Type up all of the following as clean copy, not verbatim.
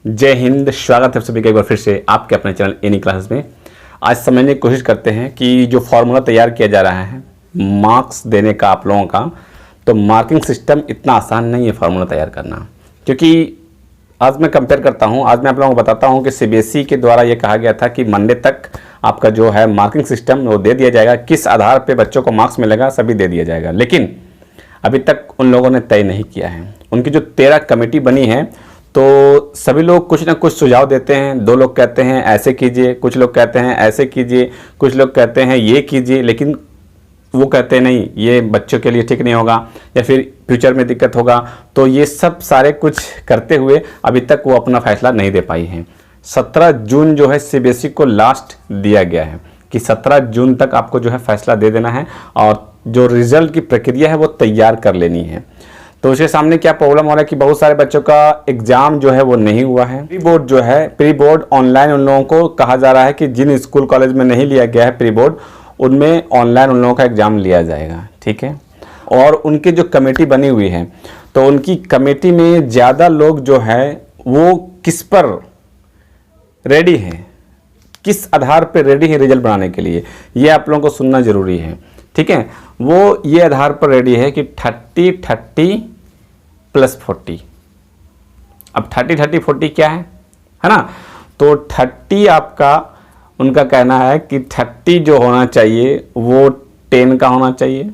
जय हिंद। स्वागत है सभी का एक बार फिर से आपके अपने चैनल एनी क्लासेस में। आज समझने की कोशिश करते हैं कि जो फॉर्मूला तैयार किया जा रहा है मार्क्स देने का आप लोगों का, तो मार्किंग सिस्टम इतना आसान नहीं है फॉर्मूला तैयार करना। क्योंकि आज मैं कंपेयर करता हूं, आज मैं आप लोगों को बताता हूं कि सीबीएसई के द्वारा ये कहा गया था कि मंडे तक आपका जो है मार्किंग सिस्टम वो दे दिया जाएगा, किस आधार पे बच्चों को मार्क्स मिलेगा सभी दे दिया जाएगा। लेकिन अभी तक उन लोगों ने तय नहीं किया है। उनकी जो 13 कमेटी बनी है तो सभी लोग कुछ ना कुछ सुझाव देते हैं। 2 लोग कहते हैं ऐसे कीजिए, कुछ लोग कहते हैं ऐसे कीजिए, कुछ लोग कहते हैं ये कीजिए, लेकिन वो कहते हैं नहीं ये बच्चों के लिए ठीक नहीं होगा या फिर फ्यूचर में दिक्कत होगा। तो ये सब सारे कुछ करते हुए अभी तक वो अपना फैसला नहीं दे पाई हैं। 17 जून जो है सीबीएसई को लास्ट दिया गया है कि 17 जून तक आपको जो है फैसला दे देना है और जो रिजल्ट की प्रक्रिया है वो तैयार कर लेनी है। तो उसके सामने क्या प्रॉब्लम हो रहा है कि बहुत सारे बच्चों का एग्जाम जो है वो नहीं हुआ है। प्री बोर्ड जो है, प्री बोर्ड ऑनलाइन उन लोगों को कहा जा रहा है कि जिन स्कूल कॉलेज में नहीं लिया गया है प्री बोर्ड, उनमें ऑनलाइन उन लोगों का एग्जाम लिया जाएगा। ठीक है। और उनकी जो कमेटी बनी हुई है तो उनकी कमेटी में ज़्यादा लोग जो है वो किस पर रेडी हैं, किस आधार पर रेडी है रिजल्ट बनाने के लिए, ये आप लोगों को सुनना जरूरी है। ठीक है। वो ये आधार पर रेडी है कि 30 प्लस 40। अब 30 40 क्या है ना। तो 30 आपका उनका कहना है कि 30 जो होना चाहिए वो 10 का होना चाहिए,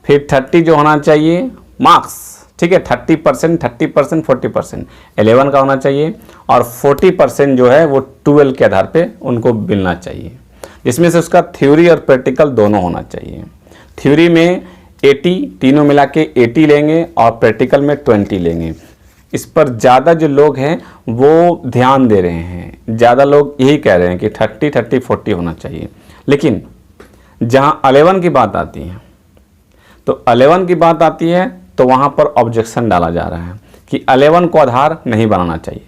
फिर 30 जो होना चाहिए मार्क्स, ठीक है, 30%, 40% 11 का होना चाहिए और 40% जो है वो 12 के आधार पे उनको मिलना चाहिए, जिसमें से उसका थ्योरी और प्रैक्टिकल दोनों होना चाहिए। थ्योरी में 80, तीनों मिला के 80 लेंगे और प्रैक्टिकल में 20 लेंगे। इस पर ज़्यादा जो लोग हैं वो ध्यान दे रहे हैं, ज़्यादा लोग यही कह रहे हैं कि 30 40 होना चाहिए। लेकिन जहाँ 11 की बात आती है तो 11 की बात आती है तो वहाँ पर ऑब्जेक्शन डाला जा रहा है कि 11 को आधार नहीं बनाना चाहिए।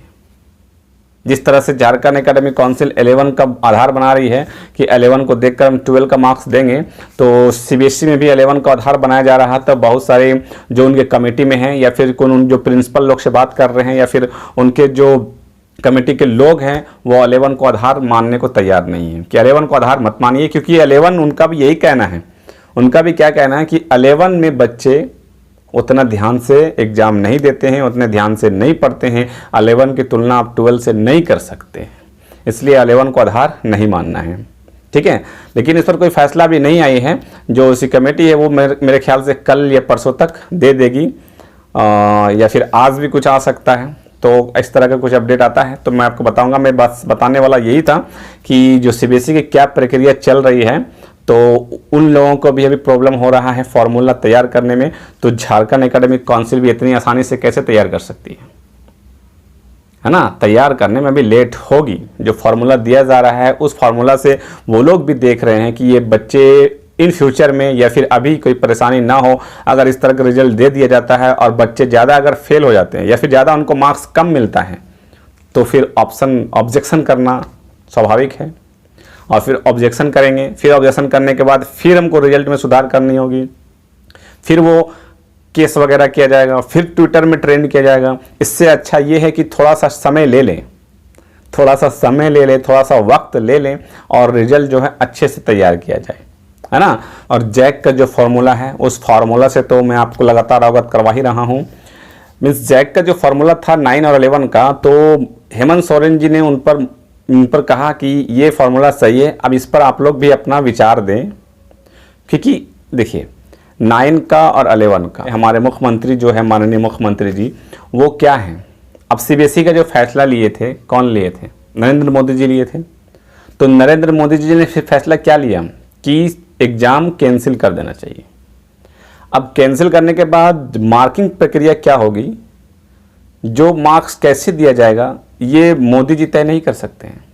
जिस तरह से झारखंड एकेडमिक काउंसिल 11 का आधार बना रही है कि 11 को देखकर हम 12 का मार्क्स देंगे, तो सीबीएसई में भी 11 का आधार बनाया जा रहा है। तो बहुत सारे जो उनके कमेटी में हैं या फिर उन जो प्रिंसिपल लोग से बात कर रहे हैं या फिर उनके जो कमेटी के लोग हैं वो 11 को आधार मानने को तैयार नहीं है कि 11 को आधार मत मानिए। क्योंकि 11 उनका भी यही कहना है, उनका भी क्या कहना है कि 11 में बच्चे उतना ध्यान से एग्ज़ाम नहीं देते हैं, उतने ध्यान से नहीं पढ़ते हैं। 11 की तुलना आप 12 से नहीं कर सकते हैं, इसलिए 11 को आधार नहीं मानना है। ठीक है। लेकिन इस पर कोई फैसला भी नहीं आई है। जो उसी कमेटी है वो मेरे ख्याल से कल या परसों तक दे देगी या फिर आज भी कुछ आ सकता है। तो इस तरह का कुछ अपडेट आता है तो मैं आपको बताऊंगा। मैं बस बताने वाला यही था कि जो सीबीएसई की क्या प्रक्रिया चल रही है, तो उन लोगों को भी अभी प्रॉब्लम हो रहा है फॉर्मूला तैयार करने में। तो झारखंड एकेडमिक काउंसिल भी इतनी आसानी से कैसे तैयार कर सकती है ना। तैयार करने में भी लेट होगी। जो फार्मूला दिया जा रहा है उस फार्मूला से वो लोग भी देख रहे हैं कि ये बच्चे इन फ्यूचर में या फिर अभी कोई परेशानी ना हो, अगर इस तरह का रिजल्ट दे दिया जाता है और बच्चे ज़्यादा अगर फेल हो जाते हैं या फिर ज़्यादा उनको मार्क्स कम मिलता है तो फिर ऑब्जेक्शन करना स्वाभाविक है। और फिर ऑब्जेक्शन करेंगे, फिर ऑब्जेक्शन करने के बाद फिर हमको रिजल्ट में सुधार करनी होगी, फिर वो केस वगैरह किया जाएगा, फिर ट्विटर में ट्रेंड किया जाएगा। इससे अच्छा ये है कि थोड़ा सा समय ले लें, थोड़ा सा वक्त ले लें और रिजल्ट जो है अच्छे से तैयार किया जाए, है ना। और जैक का जो फार्मूला है उस फार्मूला से तो मैं आपको लगातार अवगत करवा ही रहा हूँ। मीन्स जैक का जो फार्मूला था 9 और 11 का, तो हेमंत सोरेन जी ने उन पर कहा कि ये फार्मूला सही है, अब इस पर आप लोग भी अपना विचार दें। क्योंकि देखिए 9 का और 11 का हमारे मुख्यमंत्री जो है माननीय मुख्यमंत्री जी वो क्या हैं, अब सीबीएसई का जो फैसला लिए थे, कौन लिए थे? नरेंद्र मोदी जी लिए थे। तो नरेंद्र मोदी जी ने फिर फैसला क्या लिया कि एग्ज़ाम कैंसिल कर देना चाहिए। अब कैंसिल करने के बाद मार्किंग प्रक्रिया क्या होगी, जो मार्क्स कैसे दिया जाएगा, ये मोदी जी तय नहीं कर सकते हैं,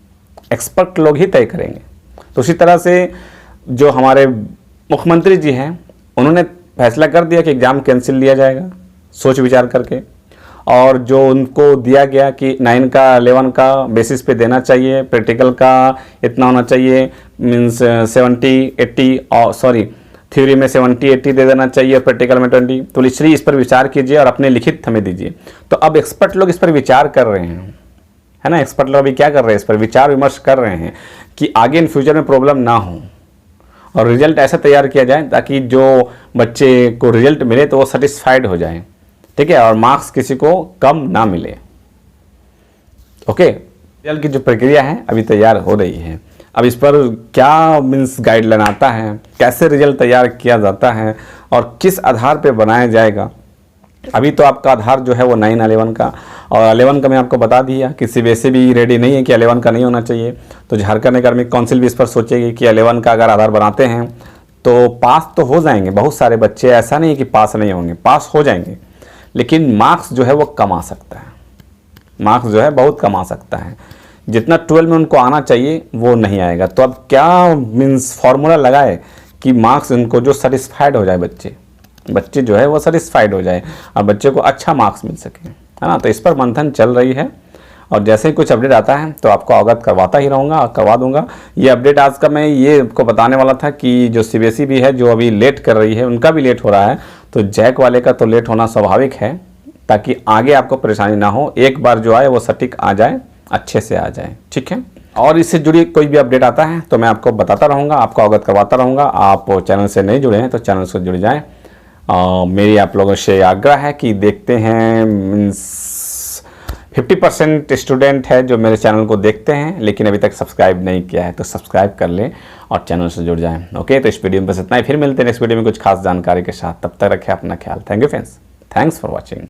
एक्सपर्ट लोग ही तय करेंगे। तो उसी तरह से जो हमारे मुख्यमंत्री जी हैं उन्होंने फैसला कर दिया कि एग्ज़ाम कैंसिल लिया जाएगा सोच विचार करके। और जो उनको दिया गया कि 9 का 11 का बेसिस पे देना चाहिए, प्रैक्टिकल का इतना होना चाहिए, मीन्स 70 80 और सॉरी थ्योरी में 70-80 दे देना चाहिए, प्रैक्टिकल में 20। तो इसलिए इस पर विचार कीजिए और अपने लिखित हमें दीजिए। तो अब एक्सपर्ट लोग इस पर विचार कर रहे हैं है ना। एक्सपर्ट लोग अभी क्या कर रहे हैं, इस पर विचार विमर्श कर रहे हैं कि आगे इन फ्यूचर में प्रॉब्लम ना हो और रिजल्ट ऐसा तैयार किया जाए ताकि जो बच्चे को रिजल्ट मिले तो वो सेटिस्फाइड हो जाए, ठीक है, और मार्क्स किसी को कम ना मिले। ओके, रिजल्ट की जो प्रक्रिया है अभी तैयार हो रही है। अब इस पर क्या मीन्स गाइडलाइन आता है, कैसे रिजल्ट तैयार किया जाता है और किस आधार पर बनाया जाएगा। अभी तो आपका आधार जो है वो 9 11 का, और 11 का मैं आपको बता दिया कि CBSE भी रेडी नहीं है कि 11 का नहीं होना चाहिए। तो झारखंड एकेडमिक काउंसिल भी इस पर सोचेगी कि 11 का अगर आधार बनाते हैं तो पास तो हो जाएंगे बहुत सारे बच्चे, ऐसा नहीं है कि पास नहीं होंगे, पास हो जाएंगे, लेकिन मार्क्स जो है वो कम आ सकता है, मार्क्स जो है बहुत कम आ सकता है। जितना 12 में उनको आना चाहिए वो नहीं आएगा। तो अब क्या मीन्स फॉर्मूला लगाए कि मार्क्स उनको जो सेटिस्फाइड हो जाए, बच्चे जो है वो सेटिस्फाइड हो जाए और बच्चे को अच्छा मार्क्स मिल सके, है ना। तो इस पर मंथन चल रही है और जैसे ही कुछ अपडेट आता है तो आपको अवगत करवाता ही रहूँगा और करवा दूंगा। ये अपडेट आज का मैं ये आपको बताने वाला था कि जो CBSE भी है जो अभी लेट कर रही है, उनका भी लेट हो रहा है, तो जैक वाले का तो लेट होना स्वाभाविक है ताकि आगे आपको परेशानी ना हो, एक बार जो आए वो सटीक आ जाए, अच्छे से आ जाए, ठीक है। और इससे जुड़ी कोई भी अपडेट आता है तो मैं आपको बताता रहूँगा, आपको अवगत करवाता रहूँगा। आप चैनल से नहीं जुड़े हैं तो चैनल से जुड़ जाएँ। मेरी आप लोगों से आग्रह है कि देखते हैं मीन्स 50% स्टूडेंट है जो मेरे चैनल को देखते हैं लेकिन अभी तक सब्सक्राइब नहीं किया है, तो सब्सक्राइब कर लें और चैनल से जुड़ जाएं। ओके, तो इस वीडियो में बस इतना ही, फिर मिलते हैं नेक्स्ट वीडियो में कुछ खास जानकारी के साथ। तब तक रखें अपना ख्याल। Thank you friends, thanks for watching.